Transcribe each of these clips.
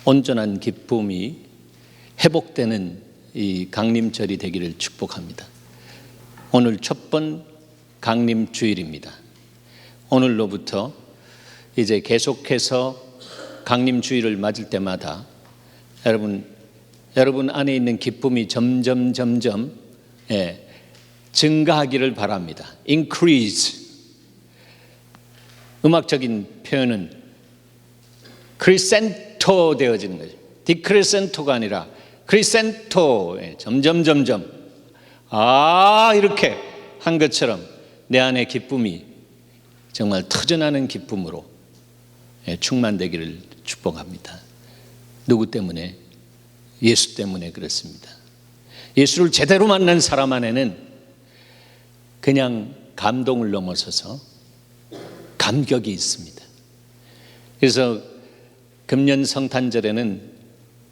온전한 기쁨이 회복되는 이 강림절이 되기를 축복합니다. 오늘 첫 번 강림주일입니다. 오늘로부터 이제 계속해서 강림주일을 맞을 때마다 여러분 안에 있는 기쁨이 점점 증가하기를 바랍니다. Increase. 음악적인 표현은 크리센토 되어지는 거죠. 디크리센토가 아니라 크리센토. 점점 이렇게 한 것처럼 내 안에 기쁨이 정말 터져나는 기쁨으로 충만되기를 축복합니다. 누구 때문에? 예수 때문에 그렇습니다. 예수를 제대로 만난 사람 안에는 그냥 감동을 넘어서서 감격이 있습니다. 그래서 금년 성탄절에는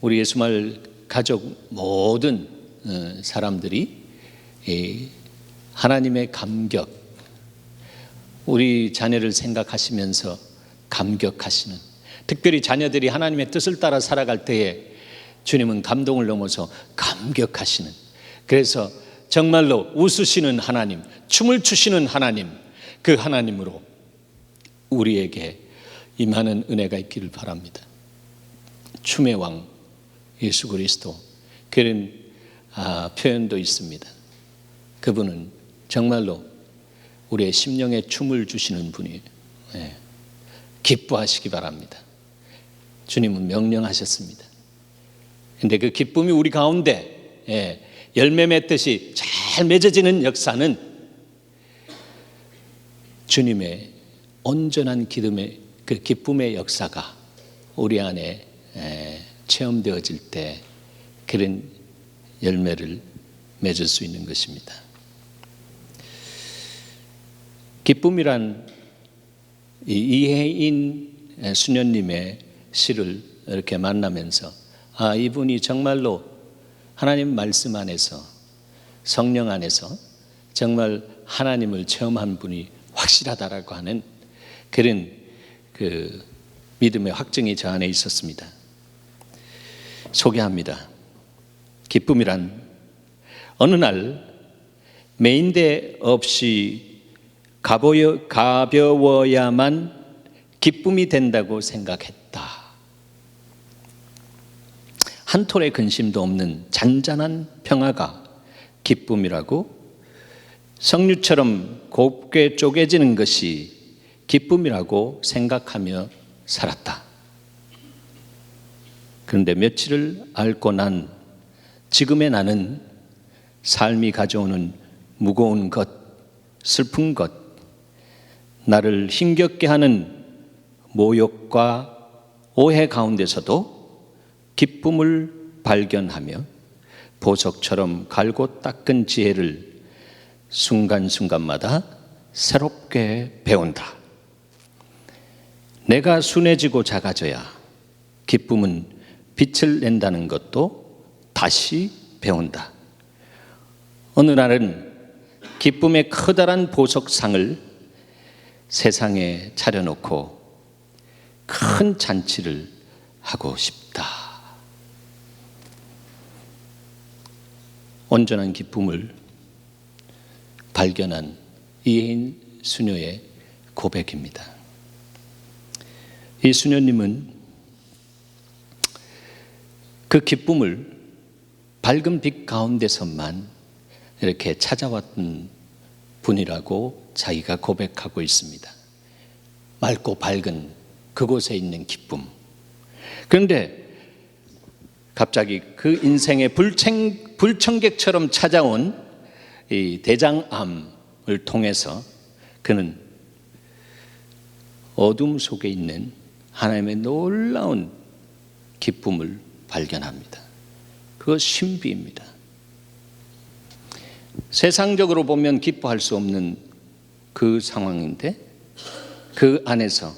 우리 예수마을 가족 모든 사람들이 하나님의 감격, 우리 자녀를 생각하시면서 감격하시는, 특별히 자녀들이 하나님의 뜻을 따라 살아갈 때에 주님은 감동을 넘어서 감격하시는, 그래서 정말로 웃으시는 하나님, 춤을 추시는 하나님, 그 하나님으로 우리에게 임하는 은혜가 있기를 바랍니다. 춤의 왕 예수 그리스도, 그런 표현도 있습니다. 그분은 정말로 우리의 심령에 춤을 주시는 분이에요. 기뻐하시기 바랍니다. 주님은 명령하셨습니다. 그런데 그 기쁨이 우리 가운데 열매 맺듯이 잘 맺어지는 역사는 주님의 온전한 그 기쁨의 역사가 우리 안에 체험되어질 때 그런 열매를 맺을 수 있는 것입니다. 기쁨이란 이혜인 수녀님의 시를 이렇게 만나면서 이분이 정말로 하나님 말씀 안에서, 성령 안에서 정말 하나님을 체험한 분이 확실하다라고 하는 그런 그 믿음의 확증이 저 안에 있었습니다. 소개합니다. 기쁨이란 어느 날 매인대 없이 가벼워야만 기쁨이 된다고 생각했다. 한 톨의 근심도 없는 잔잔한 평화가 기쁨이라고, 석류처럼 곱게 쪼개지는 것이 기쁨이라고 생각하며 살았다. 그런데 며칠을 앓고 난 지금의 나는 삶이 가져오는 무거운 것, 슬픈 것, 나를 힘겹게 하는 모욕과 오해 가운데서도 기쁨을 발견하며 보석처럼 갈고 닦은 지혜를 순간순간마다 새롭게 배운다. 내가 순해지고 작아져야 기쁨은 빛을 낸다는 것도 다시 배운다. 어느 날은 기쁨의 커다란 보석상을 세상에 차려놓고 큰 잔치를 하고 싶다. 온전한 기쁨을 발견한 이혜인 수녀의 고백입니다. 이 수녀님은 그 기쁨을 밝은 빛 가운데서만 이렇게 찾아왔던 분이라고 자기가 고백하고 있습니다. 맑고 밝은 그곳에 있는 기쁨. 그런데 갑자기 그 인생의 불청객처럼 찾아온 이 대장암을 통해서 그는 어둠 속에 있는 하나님의 놀라운 기쁨을 발견합니다. 그것 신비입니다. 세상적으로 보면 기뻐할 수 없는 그 상황인데 그 안에서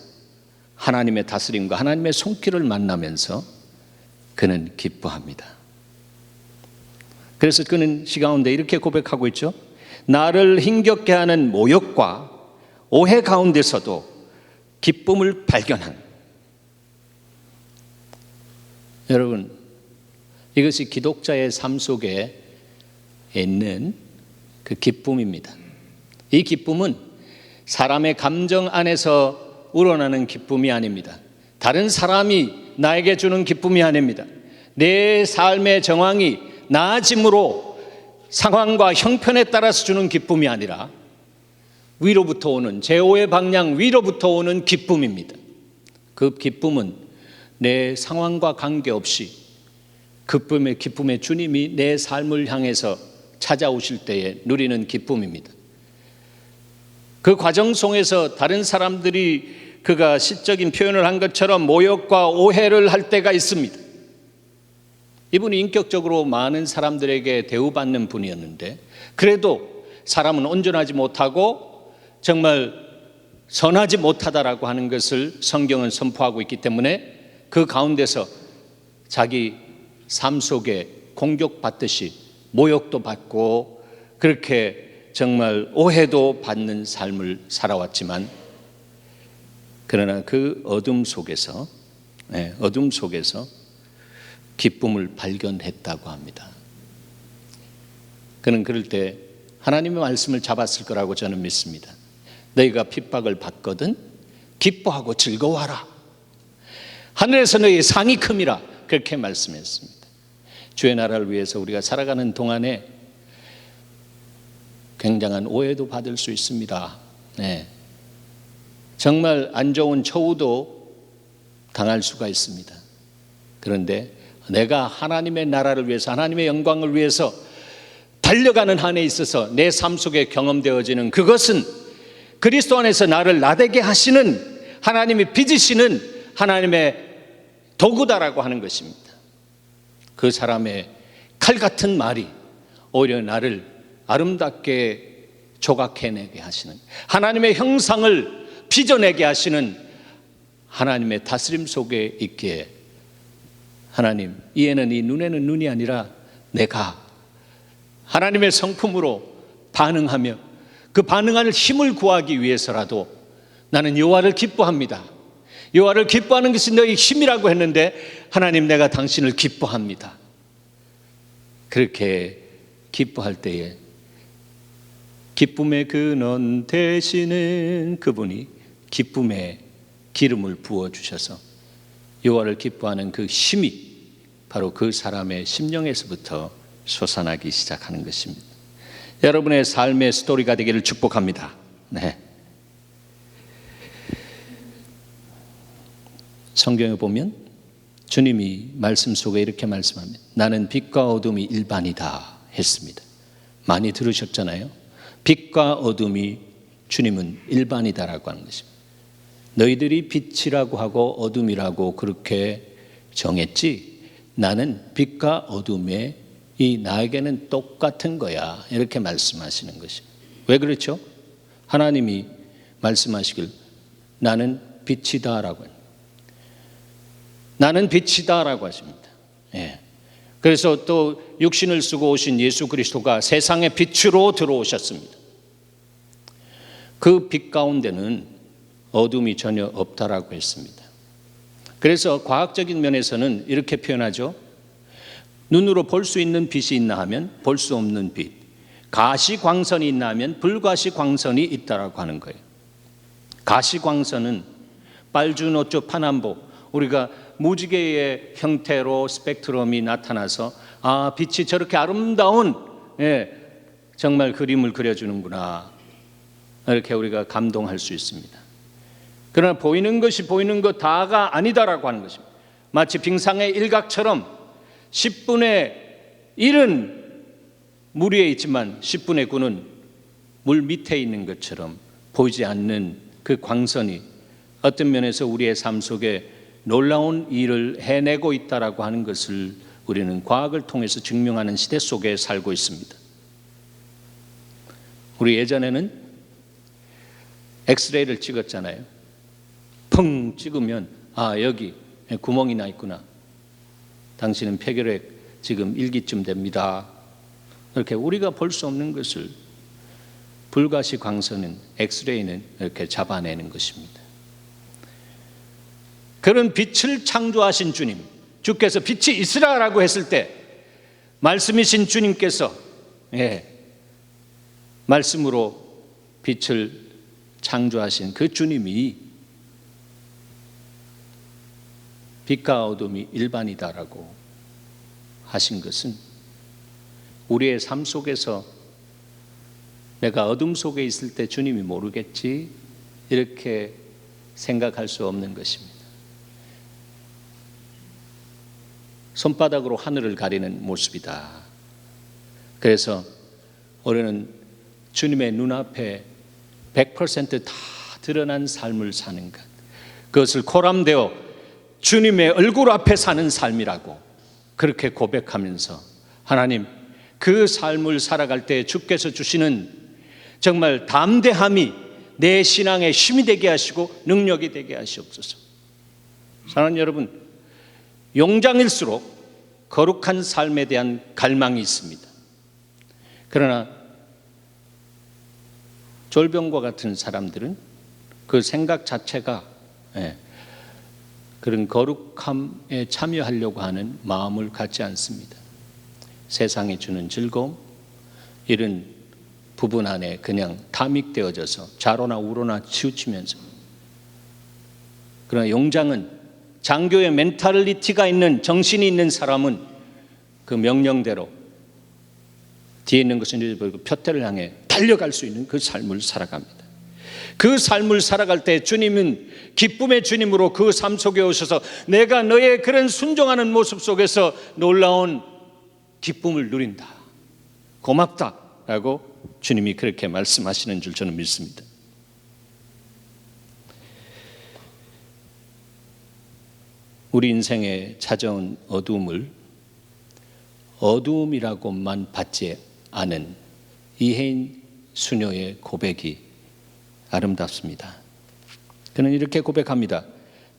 하나님의 다스림과 하나님의 손길을 만나면서 그는 기뻐합니다. 그래서 그는 시 가운데 이렇게 고백하고 있죠. 나를 힘겹게 하는 모욕과 오해 가운데서도 기쁨을 발견한, 여러분, 이것이 기독자의 삶 속에 있는 그 기쁨입니다. 이 기쁨은 사람의 감정 안에서 우러나는 기쁨이 아닙니다. 다른 사람이 나에게 주는 기쁨이 아닙니다. 내 삶의 정황이 나아짐으로 상황과 형편에 따라서 주는 기쁨이 아니라 위로부터 오는, 제호의 방향 위로부터 오는 기쁨입니다. 그 기쁨은 내 상황과 관계없이 기쁨의 주님이 내 삶을 향해서 찾아오실 때에 누리는 기쁨입니다. 그 과정 속에서 다른 사람들이 그가 시적인 표현을 한 것처럼 모욕과 오해를 할 때가 있습니다. 이분이 인격적으로 많은 사람들에게 대우받는 분이었는데 그래도 사람은 온전하지 못하고 정말 선하지 못하다라고 하는 것을 성경은 선포하고 있기 때문에 그 가운데서 자기 삶 속에 공격받듯이 모욕도 받고 그렇게 정말 오해도 받는 삶을 살아왔지만 그러나 그 어둠 속에서 기쁨을 발견했다고 합니다. 그는 그럴 때 하나님의 말씀을 잡았을 거라고 저는 믿습니다. 너희가 핍박을 받거든 기뻐하고 즐거워하라. 하늘에서 너희의 상이 큼이라. 그렇게 말씀했습니다. 주의 나라를 위해서 우리가 살아가는 동안에 굉장한 오해도 받을 수 있습니다. 정말 안 좋은 처우도 당할 수가 있습니다. 그런데 내가 하나님의 나라를 위해서 하나님의 영광을 위해서 달려가는 한에 있어서 내 삶 속에 경험되어지는 그것은 그리스도 안에서 나를 나되게 하시는 하나님이 빚으시는 하나님의 도구다라고 하는 것입니다. 그 사람의 칼 같은 말이 오히려 나를 아름답게 조각해내게 하시는 하나님의 형상을 빚어내게 하시는 하나님의 다스림 속에 있기에 하나님, 이에는 이 눈에는 눈이 아니라 내가 하나님의 성품으로 반응하며 그 반응할 힘을 구하기 위해서라도 나는 여호와를 기뻐합니다. 여호와를 기뻐하는 것이 너희 힘이라고 했는데 하나님, 내가 당신을 기뻐합니다. 그렇게 기뻐할 때에 기쁨의 근원 되시는 그분이 기쁨의 기름을 부어주셔서 여호와를 기뻐하는 그 힘이 바로 그 사람의 심령에서부터 솟아나기 시작하는 것입니다. 여러분의 삶의 스토리가 되기를 축복합니다. 성경에 보면 주님이 말씀 속에 이렇게 말씀합니다. 나는 빛과 어둠이 일반이다 했습니다. 많이 들으셨잖아요. 빛과 어둠이 주님은 일반이다라고 하는 것입니다. 너희들이 빛이라고 하고 어둠이라고 그렇게 정했지 나는 빛과 어둠의 이 나에게는 똑같은 거야 이렇게 말씀하시는 것입니다. 왜 그렇죠? 하나님이 말씀하시길 나는 빛이다라고 합니다. 나는 빛이다라고 하십니다. 그래서 또 육신을 쓰고 오신 예수 그리스도가 세상의 빛으로 들어오셨습니다. 그 빛 가운데는 어둠이 전혀 없다라고 했습니다. 그래서 과학적인 면에서는 이렇게 표현하죠. 눈으로 볼 수 있는 빛이 있나 하면 볼 수 없는 빛, 가시광선이 있나 하면 불가시광선이 있다라고 하는 거예요. 가시광선은 빨주노초 파남보, 우리가 무지개의 형태로 스펙트럼이 나타나서 빛이 저렇게 아름다운 정말 그림을 그려주는구나 이렇게 우리가 감동할 수 있습니다. 그러나 보이는 것이 보이는 것 다가 아니다라고 하는 것입니다. 마치 빙상의 일각처럼 10분의 1은 물 위에 있지만 10분의 9는 물 밑에 있는 것처럼 보이지 않는 그 광선이 어떤 면에서 우리의 삶 속에 놀라운 일을 해내고 있다라고 하는 것을 우리는 과학을 통해서 증명하는 시대 속에 살고 있습니다. 우리 예전에는 엑스레이를 찍었잖아요. 펑 찍으면 여기 구멍이 나 있구나. 당신은 폐결핵 지금 1기쯤 됩니다. 이렇게 우리가 볼 수 없는 것을 불가시 광선은 엑스레이는 이렇게 잡아내는 것입니다. 그런 빛을 창조하신 주님, 주께서 빛이 있으라라고 했을 때 말씀이신 주님께서 말씀으로 빛을 창조하신 그 주님이 빛과 어둠이 일반이다라고 하신 것은 우리의 삶 속에서 내가 어둠 속에 있을 때 주님이 모르겠지 이렇게 생각할 수 없는 것입니다. 손바닥으로 하늘을 가리는 모습이다. 그래서 우리는 주님의 눈앞에 100%다 드러난 삶을 사는 것, 그것을 코람되어 주님의 얼굴 앞에 사는 삶이라고 그렇게 고백하면서 하나님, 그 삶을 살아갈 때 주께서 주시는 정말 담대함이 내 신앙의 힘이 되게 하시고 능력이 되게 하시옵소서. 사랑하는 여러분, 용장일수록 거룩한 삶에 대한 갈망이 있습니다. 그러나 졸병과 같은 사람들은 그 생각 자체가 그런 거룩함에 참여하려고 하는 마음을 갖지 않습니다. 세상이 주는 즐거움, 이런 부분 안에 그냥 담익되어져서 좌로나 우로나 치우치면서, 그러나 용장은 장교의 멘탈리티가 있는, 정신이 있는 사람은 그 명령대로 뒤에 있는 것은 잊어버리고 표태를 향해 달려갈 수 있는 그 삶을 살아갑니다. 그 삶을 살아갈 때 주님은 기쁨의 주님으로 그 삶 속에 오셔서 내가 너의 그런 순종하는 모습 속에서 놀라운 기쁨을 누린다, 고맙다라고 주님이 그렇게 말씀하시는 줄 저는 믿습니다. 우리 인생에 찾아온 어두움을 어두움이라고만 받지 않은 이혜인 수녀의 고백이 아름답습니다. 그는 이렇게 고백합니다.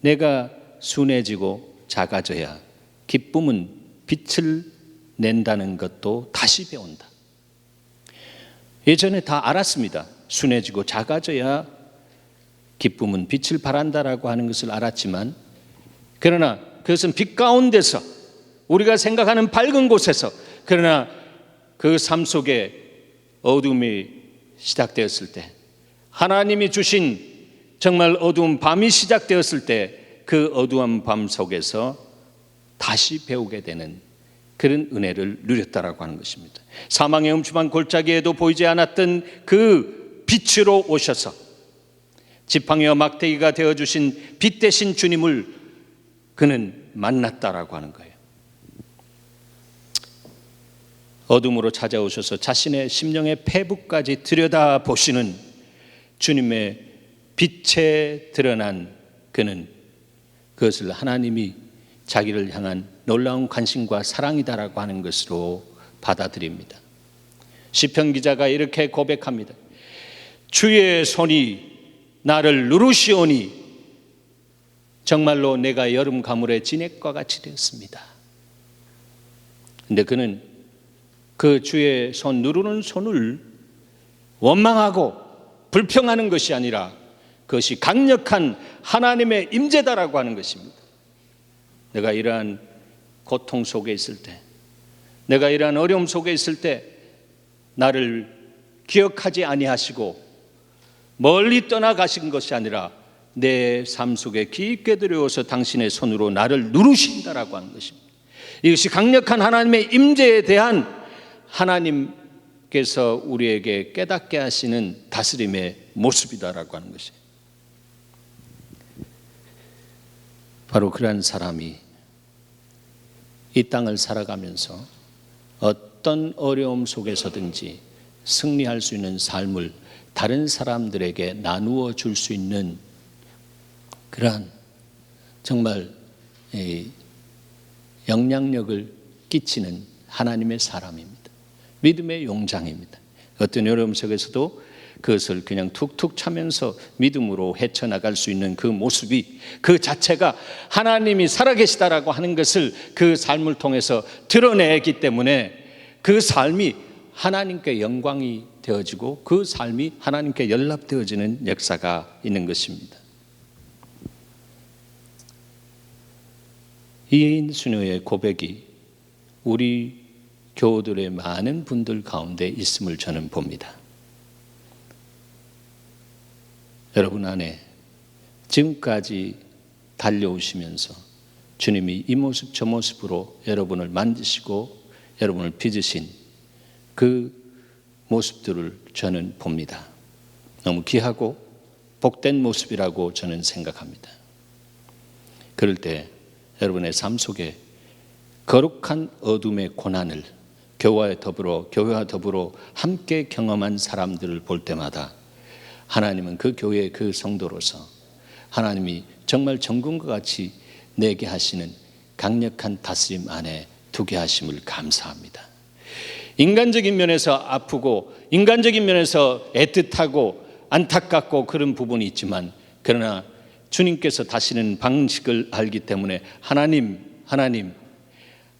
내가 순해지고 작아져야 기쁨은 빛을 낸다는 것도 다시 배운다. 예전에 다 알았습니다. 순해지고 작아져야 기쁨은 빛을 발한다라고 하는 것을 알았지만, 그러나 그것은 빛 가운데서 우리가 생각하는 밝은 곳에서, 그러나 그 삶 속에 어둠이 시작되었을 때, 하나님이 주신 정말 어두운 밤이 시작되었을 때 그 어두운 밤 속에서 다시 배우게 되는 그런 은혜를 누렸다라고 하는 것입니다. 사망의 음침한 골짜기에도 보이지 않았던 그 빛으로 오셔서 지팡이와 막대기가 되어주신 빛 대신 주님을 그는 만났다라고 하는 거예요. 어둠으로 찾아오셔서 자신의 심령의 패부까지 들여다보시는 주님의 빛에 드러난 그는 그것을 하나님이 자기를 향한 놀라운 관심과 사랑이다라고 하는 것으로 받아들입니다. 시편 기자가 이렇게 고백합니다. 주의 손이 나를 누르시오니 정말로 내가 여름 가물의 진액과 같이 되었습니다. 그런데 그는 그 주의 손, 누르는 손을 원망하고 불평하는 것이 아니라 그것이 강력한 하나님의 임재다라고 하는 것입니다. 내가 이러한 고통 속에 있을 때, 내가 이러한 어려움 속에 있을 때 나를 기억하지 아니하시고 멀리 떠나가신 것이 아니라 내 삶 속에 깊게 들여오서 당신의 손으로 나를 누르신다라고 하는 것입니다. 이것이 강력한 하나님의 임재에 대한 하나님께서 우리에게 깨닫게 하시는 다스림의 모습이다라고 하는 것이에요. 바로 그러한 사람이 이 땅을 살아가면서 어떤 어려움 속에서든지 승리할 수 있는 삶을 다른 사람들에게 나누어 줄 수 있는 그러한 정말 영향력을 끼치는 하나님의 사람입니다. 믿음의 용장입니다. 어떤 어려움 속에서도 그것을 그냥 툭툭 차면서 믿음으로 헤쳐나갈 수 있는 그 모습이, 그 자체가 하나님이 살아계시다라고 하는 것을 그 삶을 통해서 드러내기 때문에 그 삶이 하나님께 영광이 되어지고 그 삶이 하나님께 연락되어지는 역사가 있는 것입니다. 이 수녀의 고백이 우리 교우들의 많은 분들 가운데 있음을 저는 봅니다. 여러분 안에 지금까지 달려오시면서 주님이 이 모습 저 모습으로 여러분을 만드시고 여러분을 빚으신 그 모습들을 저는 봅니다. 너무 귀하고 복된 모습이라고 저는 생각합니다. 그럴 때 여러분의 삶 속에 거룩한 어둠의 고난을 교회와 더불어 함께 경험한 사람들을 볼 때마다 하나님은 그 교회의 그 성도로서 하나님이 정말 정금과 같이 내게 하시는 강력한 다스림 안에 두게 하심을 감사합니다. 인간적인 면에서 아프고 인간적인 면에서 애틋하고 안타깝고 그런 부분이 있지만, 그러나 주님께서 다시는 방식을 알기 때문에 하나님은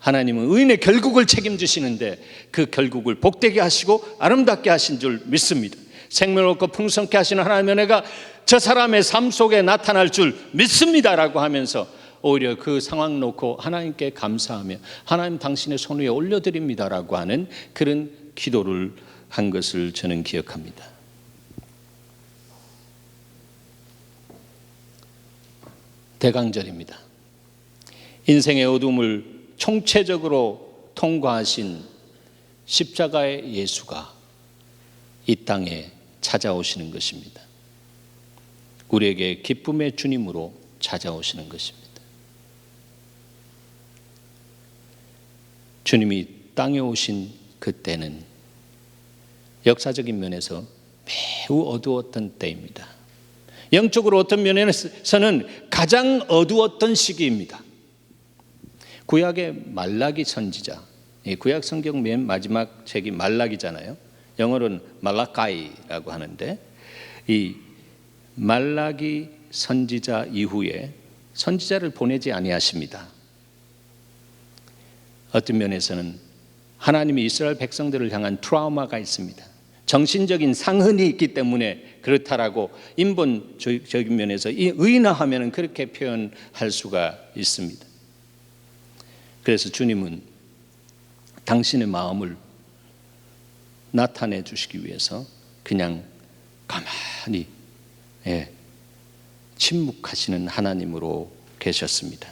의인의 결국을 책임지시는데 그 결국을 복되게 하시고 아름답게 하신 줄 믿습니다. 생명을 얻고 풍성케 하시는 하나님의 은혜가 저 사람의 삶 속에 나타날 줄 믿습니다라고 하면서 오히려 그 상황 놓고 하나님께 감사하며 하나님 당신의 손 위에 올려드립니다라고 하는 그런 기도를 한 것을 저는 기억합니다. 대강절입니다. 인생의 어둠을 총체적으로 통과하신 십자가의 예수가 이 땅에 찾아오시는 것입니다. 우리에게 기쁨의 주님으로 찾아오시는 것입니다. 주님이 땅에 오신 그때는 역사적인 면에서 매우 어두웠던 때입니다. 영적으로 어떤 면에서는 가장 어두웠던 시기입니다. 구약의 말라기 선지자, 구약 성경 맨 마지막 책이 말라기잖아요. 영어로는 말라카이라고 하는데, 이 말라기 선지자 이후에 선지자를 보내지 아니하십니다. 어떤 면에서는 하나님이 이스라엘 백성들을 향한 트라우마가 있습니다. 정신적인 상흔이 있기 때문에 그렇다라고 인본적인 면에서 의인화하면 그렇게 표현할 수가 있습니다. 그래서 주님은 당신의 마음을 나타내 주시기 위해서 그냥 가만히 침묵하시는 하나님으로 계셨습니다.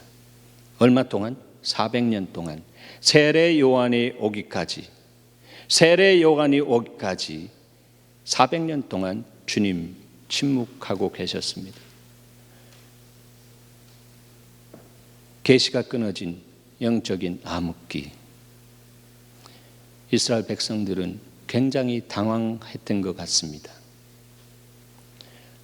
얼마 동안? 400년 동안 세례 요한이 오기까지 400년 동안 주님 침묵하고 계셨습니다. 계시가 끊어진 영적인 암흑기, 이스라엘 백성들은 굉장히 당황했던 것 같습니다.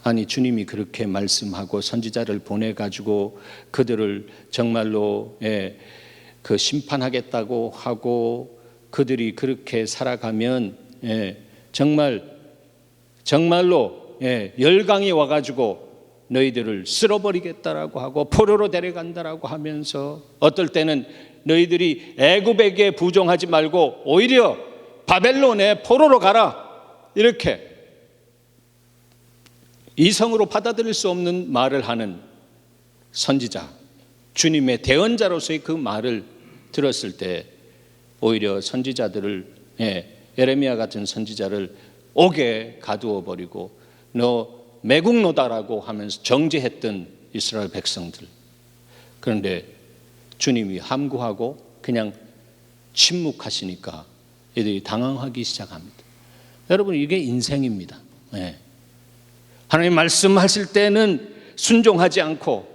아니, 주님이 그렇게 말씀하고 선지자를 보내가지고 그들을 정말로 그 심판하겠다고 하고 그들이 그렇게 살아가면 정말로 열강이 와가지고 너희들을 쓸어버리겠다라고 하고 포로로 데려간다라고 하면서, 어떨 때는 너희들이 애굽에게 부종하지 말고 오히려 바벨론에 포로로 가라, 이렇게 이성으로 받아들일 수 없는 말을 하는 선지자, 주님의 대언자로서의 그 말을 들었을 때 오히려 선지자들을, 예레미야 같은 선지자를 옥에 가두어 버리고 너 매국노다라고 하면서 정죄했던 이스라엘 백성들. 그런데 주님이 함구하고 그냥 침묵하시니까 이들이 당황하기 시작합니다. 여러분, 이게 인생입니다. 하나님 말씀하실 때는 순종하지 않고,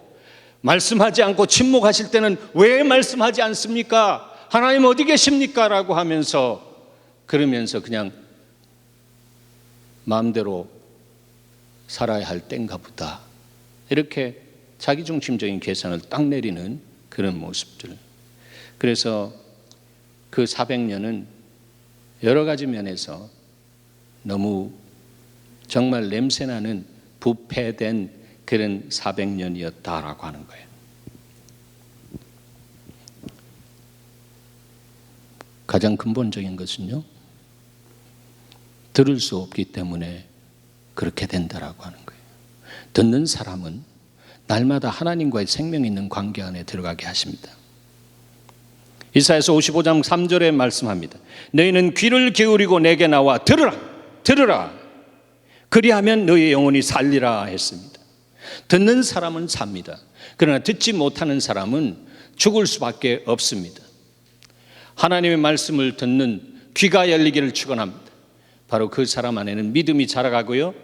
말씀하지 않고 침묵하실 때는 왜 말씀하지 않습니까? 하나님 어디 계십니까? 라고 하면서, 그러면서 그냥 마음대로 살아야 할 때인가 보다, 이렇게 자기중심적인 계산을 딱 내리는 그런 모습들. 그래서 그 400년은 여러 가지 면에서 너무 정말 냄새나는 부패된 그런 400년이었다라고 하는 거예요. 가장 근본적인 것은요, 들을 수 없기 때문에 그렇게 된다라고 하는 거예요. 듣는 사람은 날마다 하나님과의 생명 있는 관계 안에 들어가게 하십니다. 이사야서 55장 3절에 말씀합니다. 너희는 귀를 기울이고 내게 나와 들으라. 그리하면 너희의 영혼이 살리라 했습니다. 듣는 사람은 삽니다. 그러나 듣지 못하는 사람은 죽을 수밖에 없습니다. 하나님의 말씀을 듣는 귀가 열리기를 축원합니다. 바로 그 사람 안에는 믿음이 자라가고요,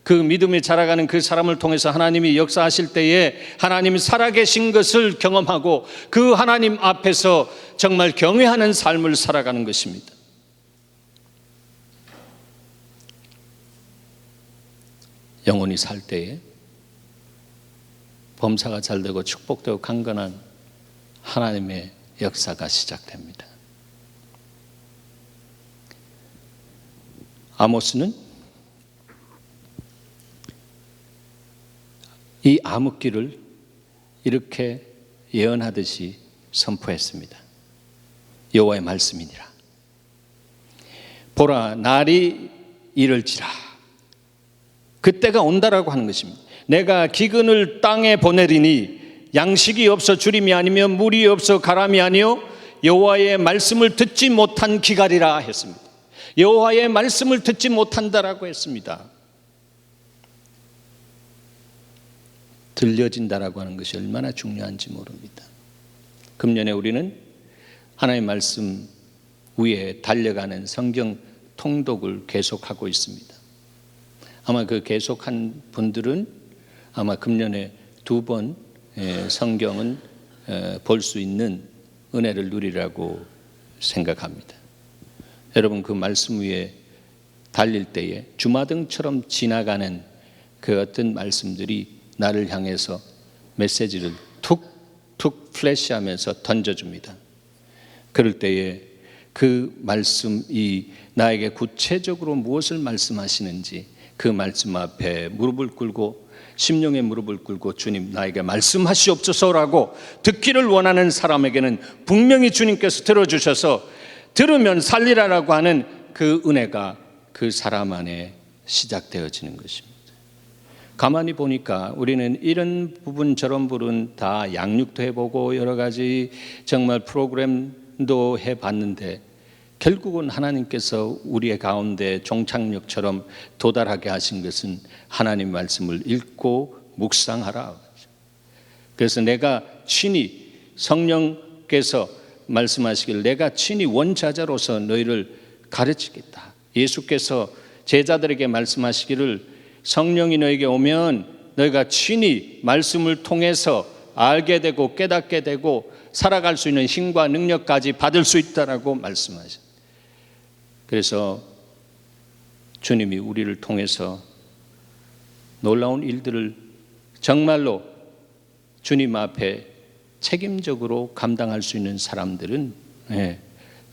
그 믿음이 자라가는 그 사람을 통해서 하나님이 역사하실 때에 하나님이 살아계신 것을 경험하고 그 하나님 앞에서 정말 경외하는 삶을 살아가는 것입니다. 영혼이 살 때에 범사가 잘되고 축복되고 강건한 하나님의 역사가 시작됩니다. 아모스는 이 암흑기를 이렇게 예언하듯이 선포했습니다. 여호와의 말씀이니라. 보라, 날이 이를지라. 그때가 온다라고 하는 것입니다. 내가 기근을 땅에 보내리니 양식이 없어 주림이 아니며 물이 없어 가람이 아니요 여호와의 말씀을 듣지 못한 기갈이라 했습니다. 여호와의 말씀을 듣지 못한다라고 했습니다. 들려진다라고 하는 것이 얼마나 중요한지 모릅니다. 금년에 우리는 하나님의 말씀 위에 달려가는 성경 통독을 계속하고 있습니다. 아마 그 계속한 분들은 아마 금년에 2번 성경은 볼 수 있는 은혜를 누리라고 생각합니다. 여러분, 그 말씀 위에 달릴 때에 주마등처럼 지나가는 그 어떤 말씀들이 나를 향해서 메시지를 툭툭 플래시하면서 던져줍니다. 그럴 때에 그 말씀이 나에게 구체적으로 무엇을 말씀하시는지 그 말씀 앞에 무릎을 꿇고 심령의 무릎을 꿇고 주님 나에게 말씀하시옵소서라고 듣기를 원하는 사람에게는 분명히 주님께서 들어주셔서 들으면 살리라라고 하는 그 은혜가 그 사람 안에 시작되어지는 것입니다. 가만히 보니까 우리는 이런 부분 저런 부분 다 양육도 해보고 여러 가지 정말 프로그램도 해봤는데 결국은 하나님께서 우리의 가운데 종착역처럼 도달하게 하신 것은 하나님 말씀을 읽고 묵상하라. 그래서 내가 친히 성령께서 말씀하시길 내가 친히 원자자로서 너희를 가르치겠다. 예수께서 제자들에게 말씀하시기를 성령이 너에게 오면 너희가 친히 말씀을 통해서 알게 되고 깨닫게 되고 살아갈 수 있는 힘과 능력까지 받을 수 있다라고 말씀하셨어요. 그래서 주님이 우리를 통해서 놀라운 일들을 정말로 주님 앞에 책임적으로 감당할 수 있는 사람들은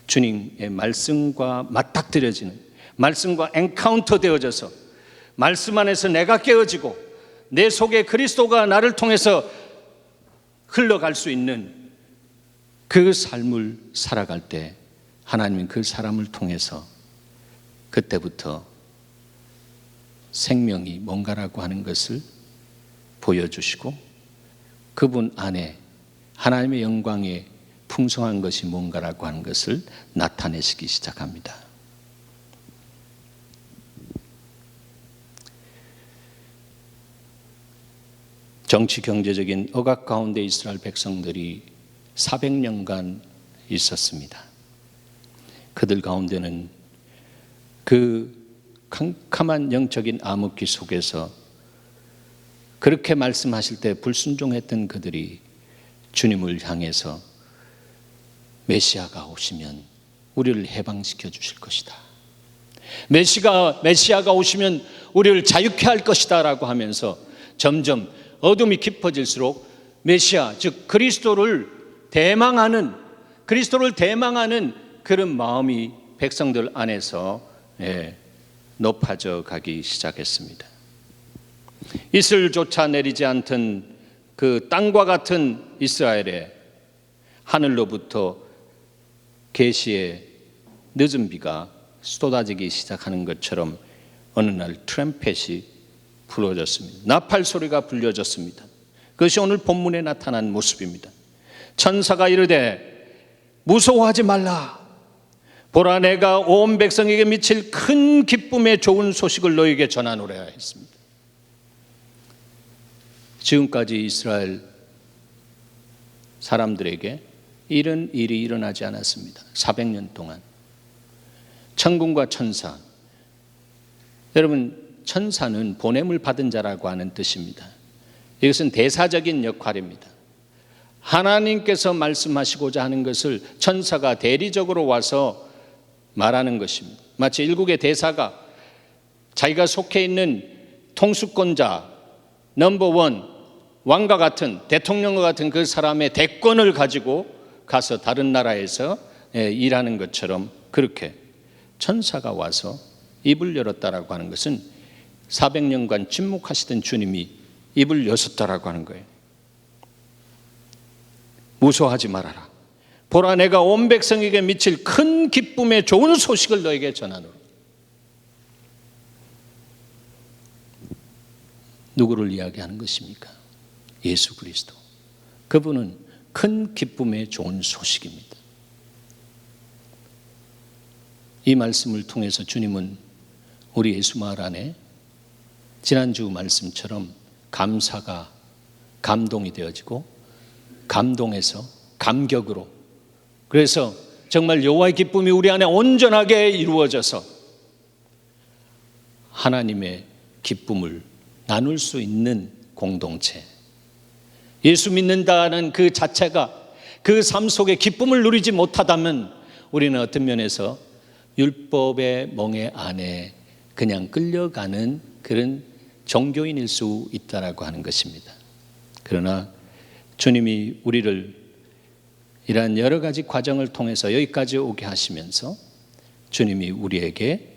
주님의 말씀과 맞닥뜨려지는, 말씀과 엔카운터 되어져서 말씀 안에서 내가 깨어지고 내 속에 그리스도가 나를 통해서 흘러갈 수 있는 그 삶을 살아갈 때 하나님은 그 사람을 통해서 그때부터 생명이 뭔가라고 하는 것을 보여주시고 그분 안에 하나님의 영광의 풍성한 것이 뭔가라고 하는 것을 나타내시기 시작합니다. 정치 경제적인 억압 가운데 이스라엘 백성들이 400년간 있었습니다. 그들 가운데는 그 캄캄한 영적인 암흑기 속에서 그렇게 말씀하실 때 불순종했던 그들이 주님을 향해서 메시아가 오시면 우리를 해방시켜 주실 것이다. 메시아가 오시면 우리를 자유케 할 것이다 라고 하면서 점점 어둠이 깊어질수록 메시아, 즉 그리스도를 대망하는 그런 마음이 백성들 안에서 높아져 가기 시작했습니다. 이슬조차 내리지 않던 그 땅과 같은 이스라엘에 하늘로부터 계시의 늦은 비가 쏟아지기 시작하는 것처럼 어느 날 트럼펫이 불어졌습니다. 나팔 소리가 불려졌습니다. 그것이 오늘 본문에 나타난 모습입니다. 천사가 이르되 무서워하지 말라. 보라, 내가 온 백성에게 미칠 큰 기쁨의 좋은 소식을 너에게 전하노라 했습니다. 지금까지 이스라엘 사람들에게 이런 일이 일어나지 않았습니다. 400년 동안. 천군과 천사. 여러분, 천사는 보냄을 받은 자라고 하는 뜻입니다. 이것은 대사적인 역할입니다. 하나님께서 말씀하시고자 하는 것을 천사가 대리적으로 와서 말하는 것입니다. 마치 일국의 대사가 자기가 속해 있는 통수권자 넘버원, 왕과 같은, 대통령과 같은 그 사람의 대권을 가지고 가서 다른 나라에서 일하는 것처럼 그렇게 천사가 와서 입을 열었다라고 하는 것은 400년간 침묵하시던 주님이 입을 여셨다라고 하는 거예요. 무서워하지 말아라. 보라, 내가 온 백성에게 미칠 큰 기쁨의 좋은 소식을 너에게 전하노라. 누구를 이야기하는 것입니까? 예수 그리스도. 그분은 큰 기쁨의 좋은 소식입니다. 이 말씀을 통해서 주님은 우리 예수 마을 안에 지난주 말씀처럼 감사가 감동이 되어지고 감동에서 감격으로, 그래서 정말 여호와의 기쁨이 우리 안에 온전하게 이루어져서 하나님의 기쁨을 나눌 수 있는 공동체. 예수 믿는다는 그 자체가 그 삶 속에 기쁨을 누리지 못하다면 우리는 어떤 면에서 율법의 멍에 안에 그냥 끌려가는 그런 종교인일 수 있다라고 하는 것입니다. 그러나 주님이 우리를 이러한 여러 가지 과정을 통해서 여기까지 오게 하시면서 주님이 우리에게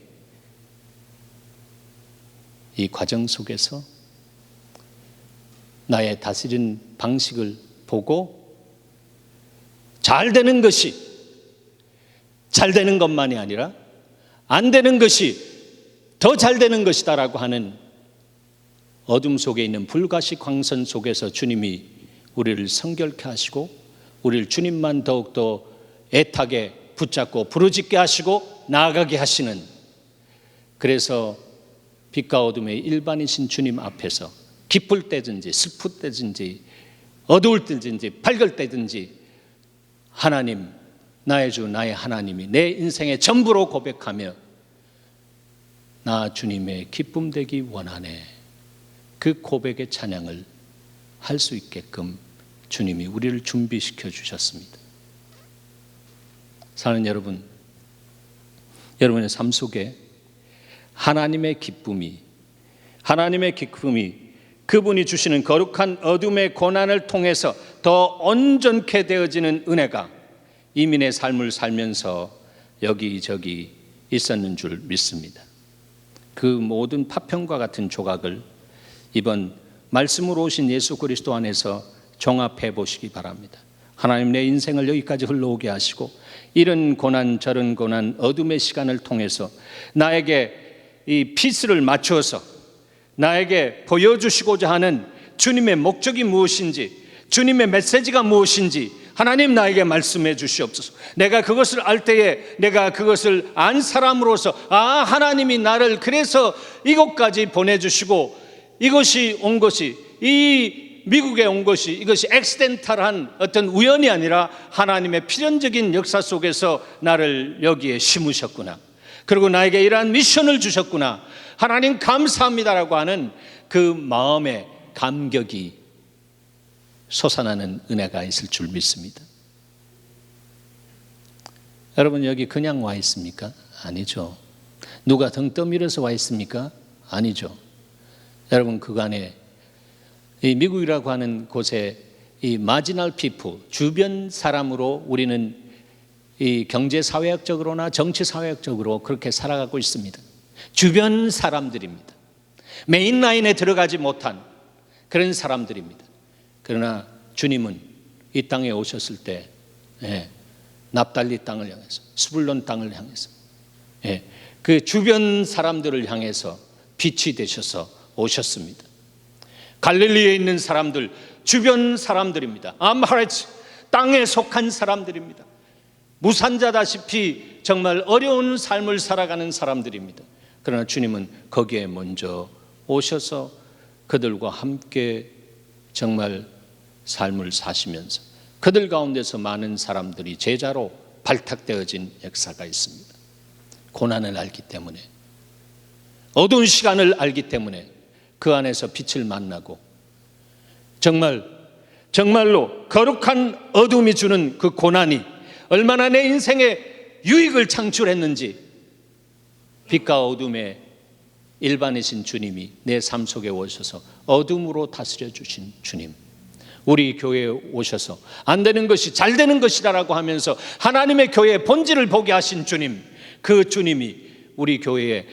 이 과정 속에서 나의 다스린 방식을 보고 잘 되는 것이 잘 되는 것만이 아니라 안 되는 것이 더 잘 되는 것이다라고 하는 어둠 속에 있는 불가시 광선 속에서 주님이 우리를 성결케 하시고 우리를 주님만 더욱더 애타게 붙잡고 부르짖게 하시고 나아가게 하시는, 그래서 빛과 어둠의 일반이신 주님 앞에서 기쁠 때든지 슬플 때든지 어두울 때든지 밝을 때든지 하나님, 나의 주 나의 하나님이 내 인생의 전부로 고백하며 나 주님의 기쁨 되기 원하네, 그 고백의 찬양을 할 수 있게끔 주님이 우리를 준비시켜 주셨습니다. 사는 여러분, 여러분의 삶 속에 하나님의 기쁨이 그분이 주시는 거룩한 어둠의 고난을 통해서 더 온전케 되어지는 은혜가 이민의 삶을 살면서 여기저기 있었는 줄 믿습니다. 그 모든 파편과 같은 조각을 이번 말씀으로 오신 예수 그리스도 안에서 종합해 보시기 바랍니다. 하나님, 내 인생을 여기까지 흘러오게 하시고 이런 고난 저런 고난 어둠의 시간을 통해서 나에게 이 피스를 맞추어서 나에게 보여주시고자 하는 주님의 목적이 무엇인지, 주님의 메시지가 무엇인지 하나님 나에게 말씀해 주시옵소서. 내가 그것을 알 때에 내가 그것을 안 사람으로서 하나님이 나를 그래서 이곳까지 보내주시고 이것이 온 것이, 이 미국에 온 것이 이것이 액시덴탈한 어떤 우연이 아니라 하나님의 필연적인 역사 속에서 나를 여기에 심으셨구나, 그리고 나에게 이러한 미션을 주셨구나, 하나님 감사합니다라고 하는 그 마음의 감격이 솟아나는 은혜가 있을 줄 믿습니다. 여러분, 여기 그냥 와 있습니까? 아니죠. 누가 등 떠밀어서 와 있습니까? 아니죠. 여러분, 그간에 이 미국이라고 하는 곳에 이 마지널 피플, 주변 사람으로 우리는 이 경제사회학적으로나 정치사회학적으로 그렇게 살아가고 있습니다. 주변 사람들입니다. 메인 라인에 들어가지 못한 그런 사람들입니다. 그러나 주님은 이 땅에 오셨을 때 납달리 땅을 향해서, 스불론 땅을 향해서 그 주변 사람들을 향해서 빛이 되셔서 오셨습니다. 갈릴리에 있는 사람들, 주변 사람들입니다. 암하레츠, 땅에 속한 사람들입니다. 무산자다시피 정말 어려운 삶을 살아가는 사람들입니다. 그러나 주님은 거기에 먼저 오셔서 그들과 함께 정말 삶을 사시면서 그들 가운데서 많은 사람들이 제자로 발탁되어진 역사가 있습니다. 고난을 알기 때문에, 어두운 시간을 알기 때문에 그 안에서 빛을 만나고 정말로 거룩한 어둠이 주는 그 고난이 얼마나 내 인생에 유익을 창출했는지, 빛과 어둠의 일반이신 주님이 내 삶 속에 오셔서 어둠으로 다스려 주신 주님, 우리 교회에 오셔서 안 되는 것이 잘 되는 것이라고 하면서 하나님의 교회의 본질을 보게 하신 주님, 그 주님이 우리 교회에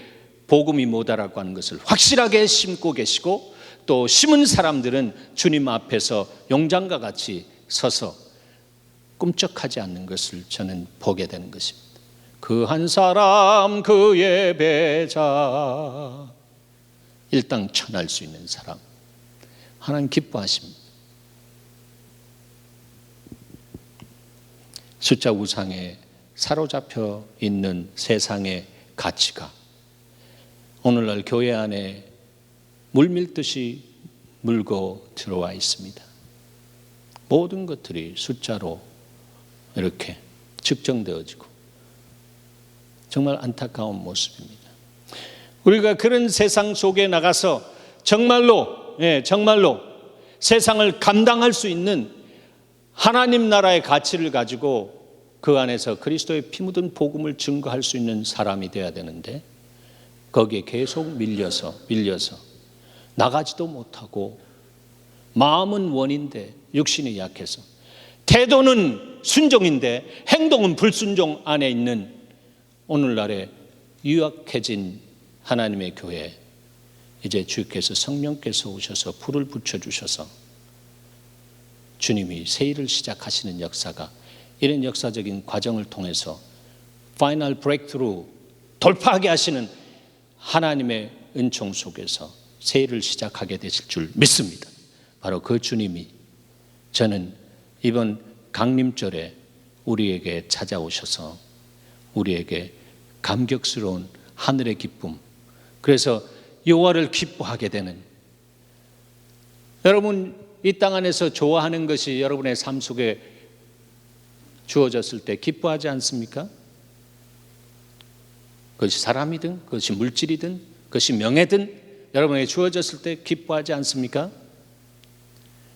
복음이 뭐다라고 하는 것을 확실하게 심고 계시고, 또 심은 사람들은 주님 앞에서 용장과 같이 서서 꿈쩍하지 않는 것을 저는 보게 되는 것입니다. 그 한 사람 그 예배자, 일당천할 수 있는 사람, 하나님 기뻐하십니다. 숫자 우상에 사로잡혀 있는 세상의 가치가 오늘날 교회 안에 물밀듯이 물고 들어와 있습니다. 모든 것들이 숫자로 이렇게 측정되어지고 정말 안타까운 모습입니다. 우리가 그런 세상 속에 나가서 정말로 세상을 감당할 수 있는 하나님 나라의 가치를 가지고 그 안에서 그리스도의 피 묻은 복음을 증거할 수 있는 사람이 되어야 되는데, 거기에 계속 밀려서 나가지도 못하고, 마음은 원인데 육신이 약해서, 태도는 순종인데 행동은 불순종 안에 있는 오늘날의 유약해진 하나님의 교회, 이제 주께서 성령께서 오셔서 불을 붙여주셔서 주님이 새 일을 시작하시는 역사가, 이런 역사적인 과정을 통해서 파이널 브레이크트루, 돌파하게 하시는 하나님의 은총 속에서 새 일을 시작하게 되실 줄 믿습니다. 바로 그 주님이 저는 이번 강림절에 우리에게 찾아오셔서 우리에게 감격스러운 하늘의 기쁨, 그래서 여호와를 기뻐하게 되는, 여러분 이 땅 안에서 좋아하는 것이 여러분의 삶 속에 주어졌을 때 기뻐하지 않습니까? 그것이 사람이든 그것이 물질이든 그것이 명예든 여러분에게 주어졌을 때 기뻐하지 않습니까?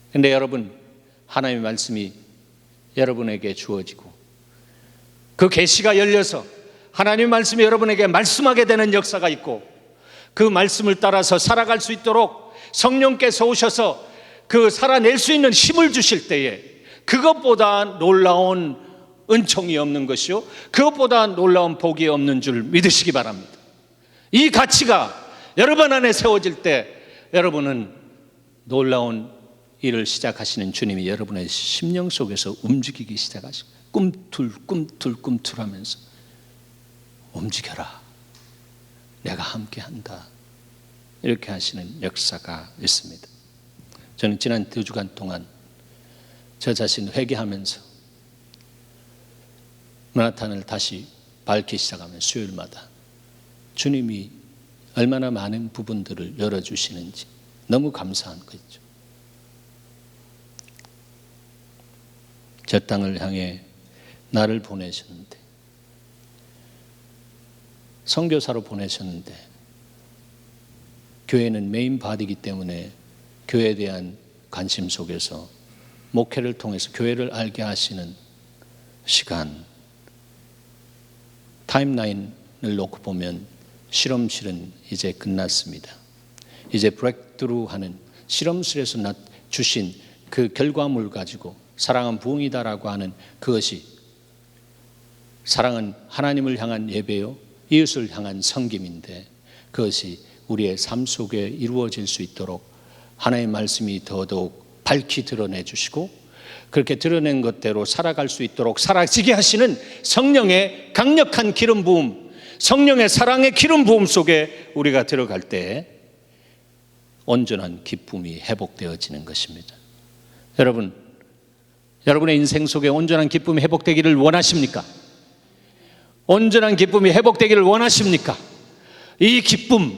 그런데 여러분, 하나님의 말씀이 여러분에게 주어지고 그 계시가 열려서 하나님의 말씀이 여러분에게 말씀하게 되는 역사가 있고, 그 말씀을 따라서 살아갈 수 있도록 성령께서 오셔서 그 살아낼 수 있는 힘을 주실 때에, 그것보다 놀라운 은총이 없는 것이요, 그것보다 놀라운 복이 없는 줄 믿으시기 바랍니다. 이 가치가 여러분 안에 세워질 때 여러분은 놀라운 일을 시작하시는 주님이 여러분의 심령 속에서 움직이기 시작하시고, 꿈틀하면서 움직여라, 내가 함께한다, 이렇게 하시는 역사가 있습니다. 저는 지난 2주간 동안 저 자신 회개하면서 마나탄을 다시 밟기 시작하면 수요일마다 주님이 얼마나 많은 부분들을 열어주시는지 너무 감사한 거죠. 저 땅을 향해 나를 보내셨는데, 선교사로 보내셨는데, 교회는 메인 바디이기 때문에 교회에 대한 관심 속에서 목회를 통해서 교회를 알게 하시는 시간, 타임라인을 놓고 보면 실험실은 이제 끝났습니다. 이제 브레이크트루 하는 실험실에서 주신 그 결과물 가지고 사랑은 부흥이다라고 하는 그것이, 사랑은 하나님을 향한 예배요, 이웃을 향한 섬김인데, 그것이 우리의 삶 속에 이루어질 수 있도록 하나님의 말씀이 더더욱 밝히 드러내 주시고, 그렇게 드러낸 것대로 살아갈 수 있도록 사라지게 하시는 성령의 강력한 기름 부음, 성령의 사랑의 기름 부음 속에 우리가 들어갈 때 온전한 기쁨이 회복되어지는 것입니다. 여러분, 여러분의 인생 속에 온전한 기쁨이 회복되기를 원하십니까? 온전한 기쁨이 회복되기를 원하십니까? 이 기쁨,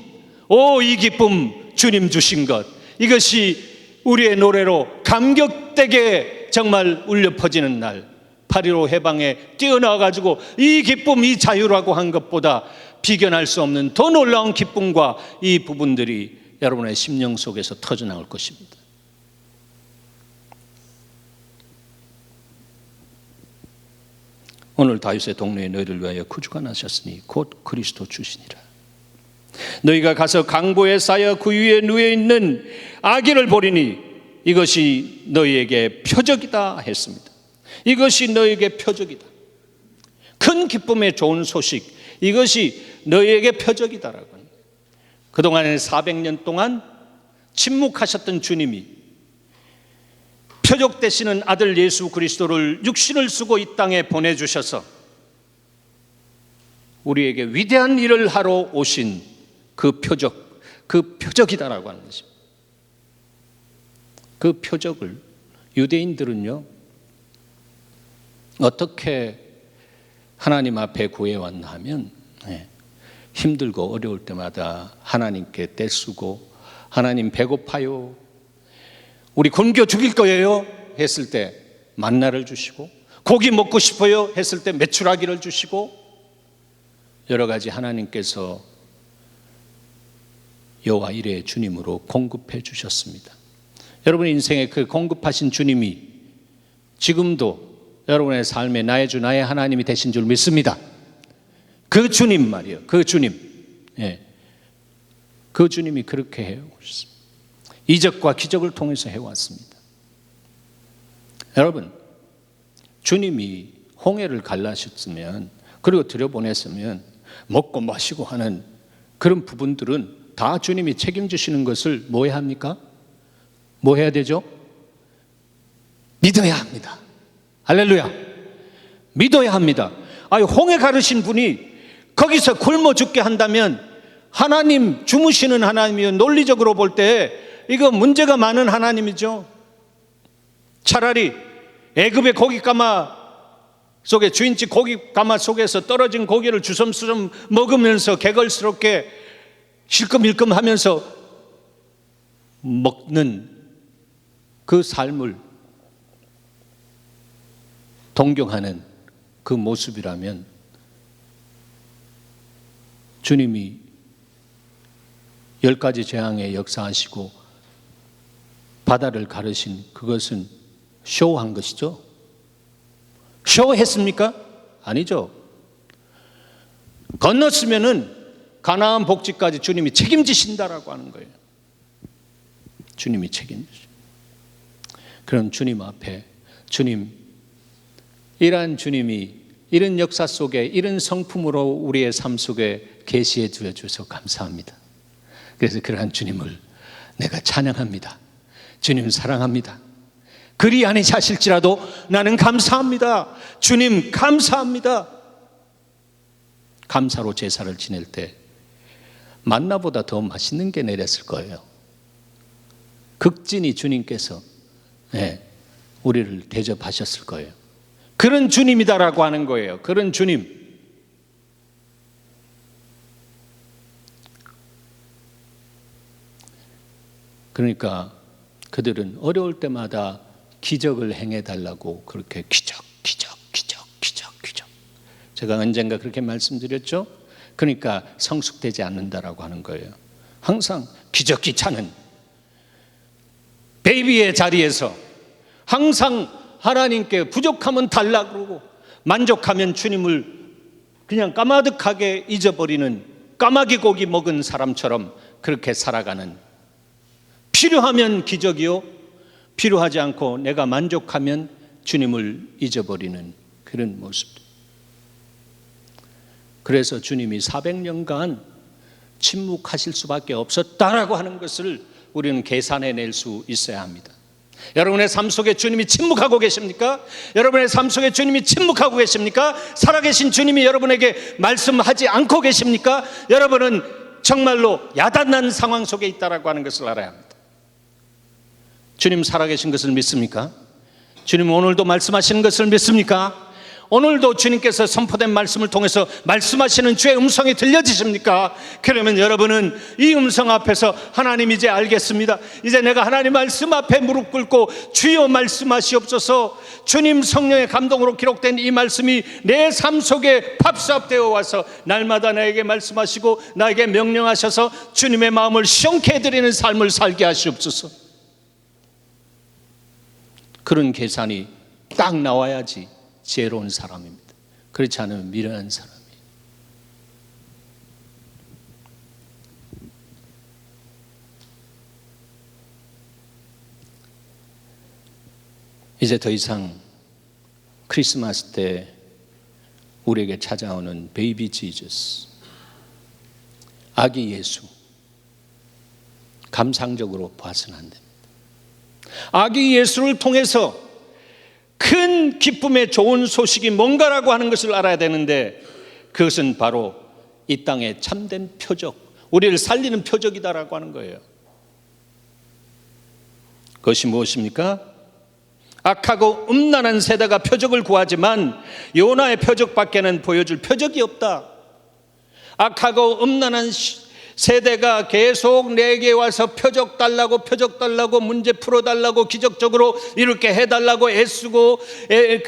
이 기쁨 주님 주신 것, 이것이 우리의 노래로 감격되게 정말 울려 퍼지는 날, 8.15 해방에 뛰어나와가지고 이 기쁨, 이 자유라고 한 것보다 비견할 수 없는 더 놀라운 기쁨과 이 부분들이 여러분의 심령 속에서 터져나올 것입니다. 오늘 다윗의 동네에 너희를 위하여 구주가 나셨으니 곧 그리스도 주시니라. 너희가 가서 강보에 쌓여 그 위에 누워 있는 아기를 보리니 이것이 너희에게 표적이다 했습니다. 이것이 너희에게 표적이다. 큰 기쁨의 좋은 소식, 이것이 너희에게 표적이다라고 합니다. 그동안에 400년 동안 침묵하셨던 주님이 표적 되시는 아들 예수 그리스도를 육신을 쓰고 이 땅에 보내주셔서 우리에게 위대한 일을 하러 오신 그 표적이다라고 하는 것입니다. 그 표적을 유대인들은요, 어떻게 하나님 앞에 구해왔나 하면 힘들고 어려울 때마다 하나님께 떼쓰고, 하나님 배고파요, 우리 굶겨 죽일 거예요 했을 때 만나를 주시고, 고기 먹고 싶어요 했을 때 메추라기를 주시고, 여러 가지 하나님께서 여호와 이레의 주님으로 공급해 주셨습니다. 여러분의 인생에 그 공급하신 주님이 지금도 여러분의 삶에 나의 주 나의 하나님이 되신 줄 믿습니다. 그 주님 말이에요. 그 주님, 그 주님이 그렇게 해오셨습니다. 이적과 기적을 통해서 해왔습니다. 여러분, 주님이 홍해를 갈라셨으면, 그리고 들여보냈으면 먹고 마시고 하는 그런 부분들은 다 주님이 책임지시는 것을 뭐 해야 합니까? 뭐 해야 되죠? 믿어야 합니다. 할렐루야. 믿어야 합니다. 홍해 가르신 분이 거기서 굶어 죽게 한다면 하나님, 주무시는 하나님이요, 논리적으로 볼 때 이거 문제가 많은 하나님이죠. 차라리 애굽의 고깃가마 속에, 주인집 고깃가마 속에서 떨어진 고기를 주섬주섬 먹으면서 개걸스럽게 실끔일끔 하면서 먹는 그 삶을 동경하는 그 모습이라면, 주님이 10가지 재앙에 역사하시고 바다를 가르신 그것은 쇼한 것이죠. 쇼했습니까? 아니죠. 건넜으면은 가나안 복지까지 주님이 책임지신다라고 하는 거예요. 주님이 책임지십니다. 그럼 주님 앞에, 주님, 이러한 주님이 이런 역사 속에 이런 성품으로 우리의 삶 속에 계시해 주셔서 감사합니다. 그래서 그러한 주님을 내가 찬양합니다. 주님 사랑합니다. 그리 아니하실지라도 나는 감사합니다. 주님 감사합니다. 감사로 제사를 지낼 때 만나보다 더 맛있는 게 내렸을 거예요. 극진히 주님께서 우리를 대접하셨을 거예요. 그런 주님이다라고 하는 거예요. 그런 주님. 그러니까 그들은 어려울 때마다 기적을 행해달라고 그렇게 기적. 제가 언젠가 그렇게 말씀드렸죠. 그러니까 성숙되지 않는다라고 하는 거예요. 항상 기적기 차는 베이비의 자리에서 항상 하나님께 부족하면 달라 그러고 만족하면 주님을 그냥 까마득하게 잊어버리는 까마귀 고기 먹은 사람처럼 그렇게 살아가는, 필요하면 기적이요, 필요하지 않고 내가 만족하면 주님을 잊어버리는 그런 모습. 그래서 주님이 400년간 침묵하실 수밖에 없었다라고 하는 것을 우리는 계산해낼 수 있어야 합니다. 여러분의 삶 속에 주님이 침묵하고 계십니까? 여러분의 삶 속에 주님이 침묵하고 계십니까? 살아계신 주님이 여러분에게 말씀하지 않고 계십니까? 여러분은 정말로 야단난 상황 속에 있다라고 하는 것을 알아야 합니다. 주님 살아계신 것을 믿습니까? 주님 오늘도 말씀하시는 것을 믿습니까? 오늘도 주님께서 선포된 말씀을 통해서 말씀하시는 주의 음성이 들려지십니까? 그러면 여러분은 이 음성 앞에서 하나님 이제 알겠습니다. 이제 내가 하나님 말씀 앞에 무릎 꿇고 주여 말씀하시옵소서, 주님 성령의 감동으로 기록된 이 말씀이 내 삶 속에 팝삽되어 와서 날마다 나에게 말씀하시고 나에게 명령하셔서 주님의 마음을 시원케 해드리는 삶을 살게 하시옵소서. 그런 계산이 딱 나와야지 지혜로운 사람입니다. 그렇지 않으면 미련한 사람이에요. 이제 더 이상 크리스마스 때 우리에게 찾아오는 베이비 지저스, 아기 예수, 감상적으로 봐서는 안 됩니다. 아기 예수를 통해서 큰 기쁨의 좋은 소식이 뭔가라고 하는 것을 알아야 되는데, 그것은 바로 이 땅의 참된 표적, 우리를 살리는 표적이다라고 하는 거예요. 그것이 무엇입니까? 악하고 음란한 세대가 표적을 구하지만 요나의 표적밖에는 보여줄 표적이 없다. 악하고 음란한 세대가 계속 내게 와서 표적 달라고 문제 풀어달라고 기적적으로 이렇게 해달라고 애쓰고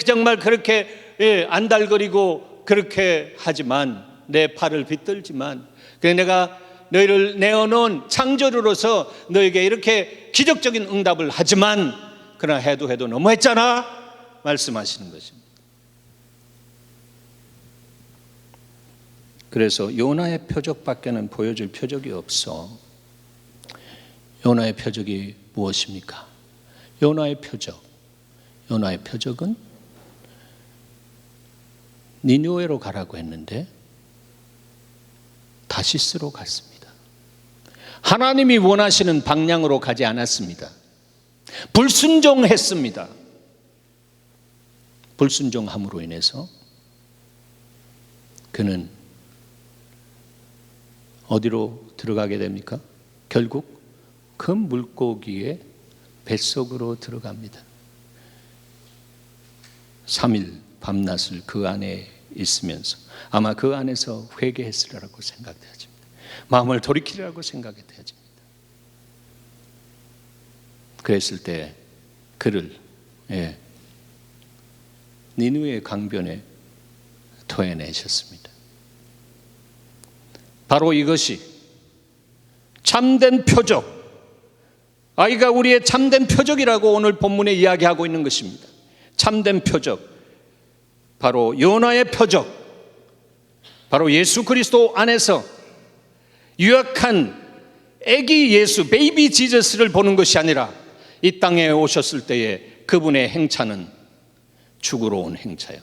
정말 그렇게 안달거리고 그렇게 하지만, 내 팔을 빗들지만, 내가 너희를 내어놓은 창조주로서 너에게 이렇게 기적적인 응답을 하지만, 그러나 해도 너무했잖아 말씀하시는 것입니다. 그래서 요나의 표적밖에는 보여줄 표적이 없어. 요나의 표적이 무엇입니까? 요나의 표적은 니느웨로 가라고 했는데 다시스로 갔습니다. 하나님이 원하시는 방향으로 가지 않았습니다. 불순종했습니다. 불순종함으로 인해서 그는 어디로 들어가게 됩니까? 결국 그 물고기의 뱃속으로 들어갑니다. 3일 밤낮을 그 안에 있으면서 아마 그 안에서 회개했으리라고 생각되어집니다. 마음을 돌이키리라고 생각되어집니다. 그랬을 때 그를 니느웨의 강변에 토해내셨습니다. 바로 이것이 참된 표적, 아이가 우리의 참된 표적이라고 오늘 본문에 이야기하고 있는 것입니다. 참된 표적, 바로 요나의 표적, 바로 예수 그리스도 안에서 유약한 아기 예수, 베이비 지저스를 보는 것이 아니라 이 땅에 오셨을 때에 그분의 행차는 죽으러 온 행차요,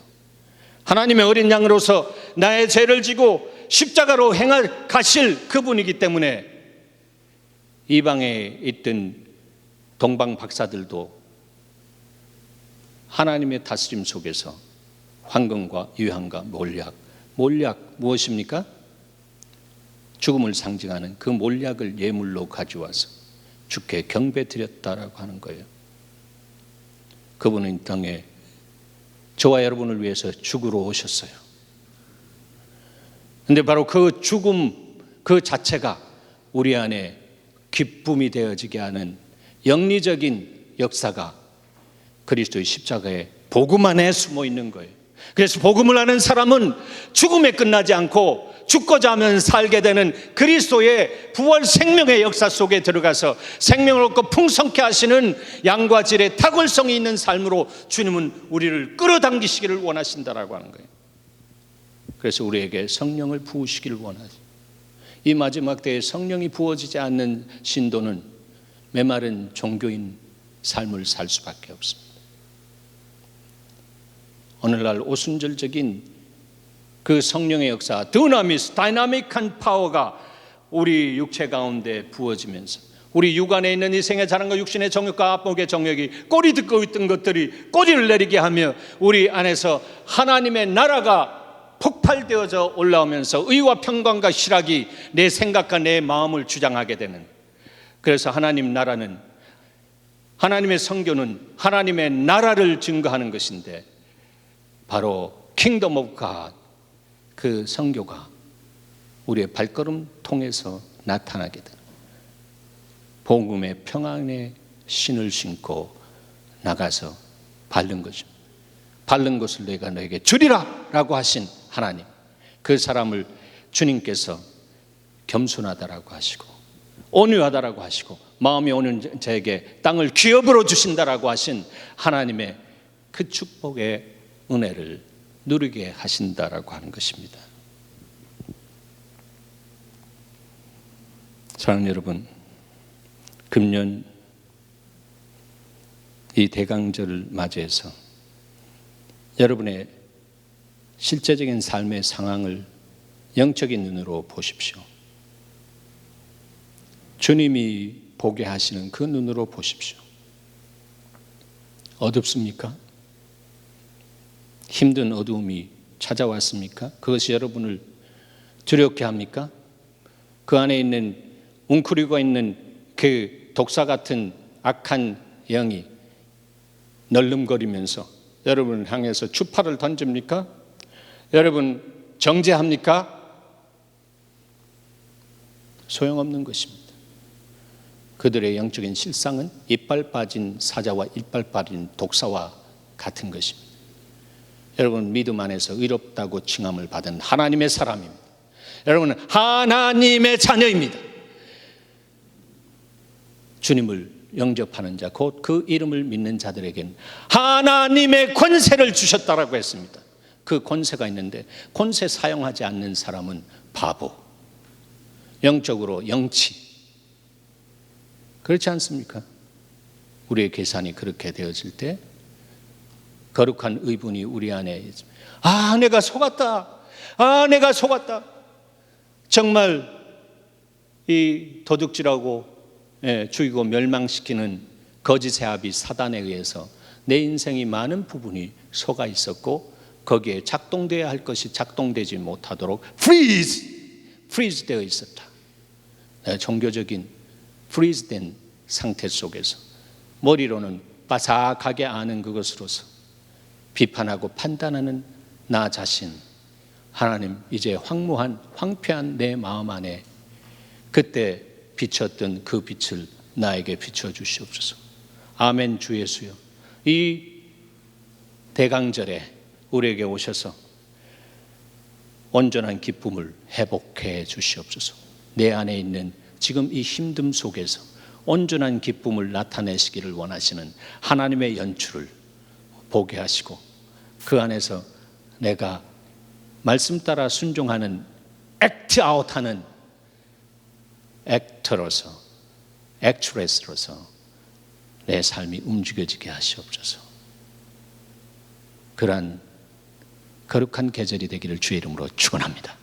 하나님의 어린 양으로서 나의 죄를 지고 십자가로 가실 그분이기 때문에 이방에 있던 동방 박사들도 하나님의 다스림 속에서 황금과 유향과 몰약 무엇입니까? 죽음을 상징하는 그 몰약을 예물로 가져와서 주께 경배 드렸다라고 하는 거예요. 그분은 이 땅에 저와 여러분을 위해서 죽으러 오셨어요. 그런데 바로 그 죽음 그 자체가 우리 안에 기쁨이 되어지게 하는 영리적인 역사가 그리스도의 십자가의 복음 안에 숨어 있는 거예요. 그래서 복음을 아는 사람은 죽음에 끝나지 않고 죽고자 하면 살게 되는 그리스도의 부활 생명의 역사 속에 들어가서 생명을 얻고 풍성케 하시는 양과 질의 탁월성이 있는 삶으로 주님은 우리를 끌어당기시기를 원하신다라고 하는 거예요. 그래서 우리에게 성령을 부으시기를 원하죠. 이 마지막 때에 성령이 부어지지 않는 신도는 메마른 종교인 삶을 살 수밖에 없습니다. 오늘날 오순절적인 그 성령의 역사, 드나미스, 다이나믹한 파워가 우리 육체 가운데 부어지면서 우리 육안에 있는 이 생의 자랑과 육신의 정욕과 앞목의 정욕이 꼬리 듣고 있던 것들이 꼬리를 내리게 하며 우리 안에서 하나님의 나라가 폭발되어져 올라오면서 의와 평강과 희락이 내 생각과 내 마음을 주장하게 되는, 그래서 하나님 나라는, 하나님의 선교는 하나님의 나라를 증거하는 것인데 바로 킹덤 오브 갓, 그 선교가 우리의 발걸음 통해서 나타나게 되는, 복음의 평안의 신을 신고 나가서 밟는 것입니다. 밟는 것을 내가 너에게 주리라 라고 하신 하나님, 그 사람을 주님께서 겸손하다라고 하시고 온유하다라고 하시고 마음이 오는 자에게 땅을 기업으로 주신다라고 하신 하나님의 그 축복의 은혜를 누리게 하신다라고 하는 것입니다. 사랑하는 여러분, 금년 이 대강절을 맞이해서 여러분의 실제적인 삶의 상황을 영적인 눈으로 보십시오. 주님이 보게 하시는 그 눈으로 보십시오. 어둡습니까? 힘든 어두움이 찾아왔습니까? 그것이 여러분을 두렵게 합니까? 그 안에 있는 웅크리고 있는 그 독사 같은 악한 영이 널름거리면서 여러분을 향해서 추파를 던집니까? 여러분 정죄합니까? 소용없는 것입니다. 그들의 영적인 실상은 이빨 빠진 사자와 이빨 빠진 독사와 같은 것입니다. 여러분 믿음 안에서 의롭다고 칭함을 받은 하나님의 사람입니다. 여러분은 하나님의 자녀입니다. 주님을 영접하는 자, 곧 그 이름을 믿는 자들에게는 하나님의 권세를 주셨다라고 했습니다. 그 권세가 있는데 권세 사용하지 않는 사람은 바보, 영적으로 영치. 그렇지 않습니까? 우리의 계산이 그렇게 되어질 때 거룩한 의분이 우리 안에 있습니다. 아, 내가 속았다. 아, 내가 속았다. 정말 이 도둑질하고 죽이고 멸망시키는 거짓의 아비 사단에 의해서 내 인생이 많은 부분이 속아 있었고 거기에 작동되어야 할 것이 작동되지 못하도록 프리즈 되어 있었다. 종교적인 프리즈된 상태 속에서 머리로는 바삭하게 아는 그것으로서 비판하고 판단하는 나 자신, 하나님 이제 황무한 황폐한 내 마음 안에 그때 비쳤던 그 빛을 나에게 비춰주시옵소서. 아멘. 주 예수여, 이 대강절에 우리에게 오셔서 온전한 기쁨을 회복해 주시옵소서. 내 안에 있는 지금 이 힘듦 속에서 온전한 기쁨을 나타내시기를 원하시는 하나님의 연출을 보게 하시고 그 안에서 내가 말씀 따라 순종하는 액트 아웃하는 액터로서, 액트레스로서 내 삶이 움직여지게 하시옵소서. 그러한 거룩한 계절이 되기를 주의 이름으로 축원합니다.